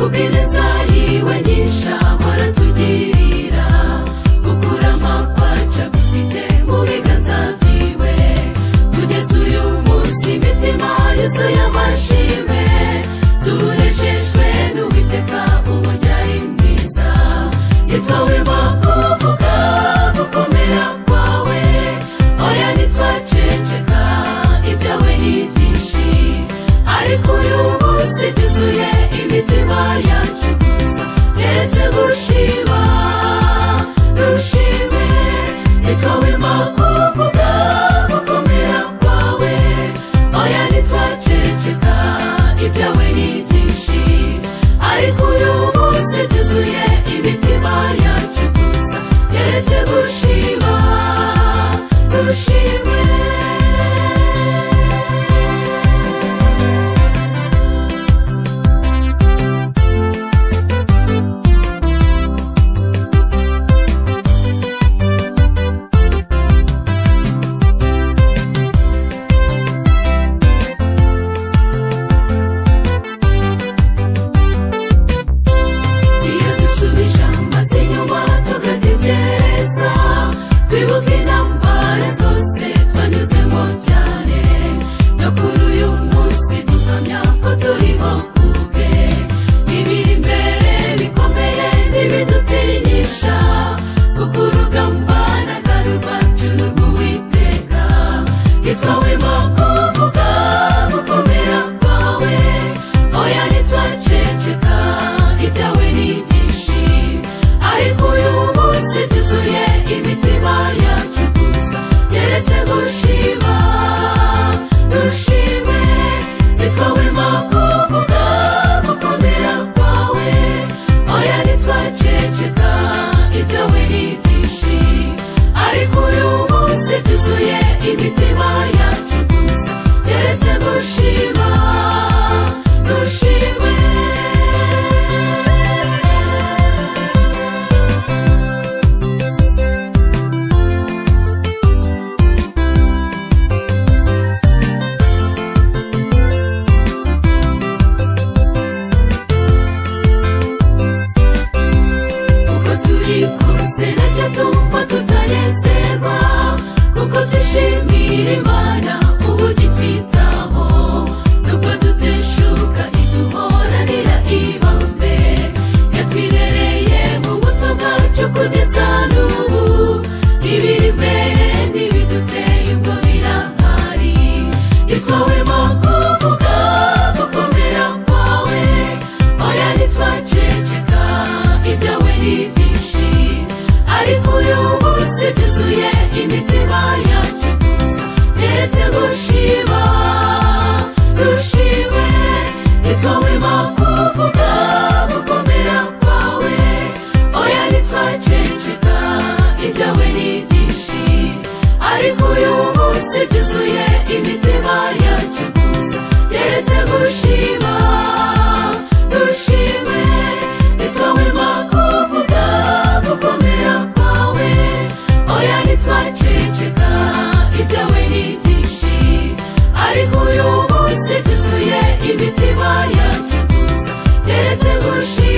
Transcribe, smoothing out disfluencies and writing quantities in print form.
kubw'ineza yiwe nyinshi waratugirira gukurama kwaca gufite mu biganza byiwe kugeza uyu munsi imitima yuzuye amashimwe turejejwe n'Uwiteka uburyo ari mwiza yitwawemo kuvuga gukomera kwawe oya ntitwaceceka ibyawe ni byinshi ariko uyu munsi byuzuye imitima yacu gusa keretse gushima dushime nitwawema kuvuga gukomera kwawe oya ntitwaceceka ibyawe ni byinshi ariko uyu munsi byuzuye imitima yacu gusa keretse gushima dushime twibuke intambara zose twanyuzemo cyane no kuri uyu munsi duhamya ko turiho kubwe ibiri imbere bikomeye ntibidutinyisha kuko urugamba nagari rwacu n'Uwiteka yitwawemo kuvuga gukomera kwawe oya ntitwaceceka ibyawe ni byinshi ariko uyu munsi byuzuye imitima yacu gusa keretse gushima dushime nitwawema kuvuga gukomera kwawe oya ntitwaceceka ibyawe ni byinshi ariko uyu munsi byuzuye imitima yacu gusa keretse gushima dushime tumva tutanezerwa kuko twishimira Imana uburyo itwitaho nubwo duteshuka iduhoranira ibambe yatwirereye mu buto bwacu kugeza n'ubu ibiri imbere ntibiduteye ubwo birahari yitwawemo kuvuga gukomera kwawe oya ntitwaceceka ibyawe ni byinshi ariko uyu munsi byuzuye imitima yacu gusa keretse gushima dushime nitwawema kuvuga gukomera kwawe oya ntitwaceceka ibyawe ni byinshi ariko uyu munsi byuzuye imitima yacu gusa keretse gushima dushime nitwawema kuvuga gukomera kwawe oya ntitwaceceka ibyawe ni byinshi ariko uyu munsi byuzuye imitima yacu gusa keretse gushima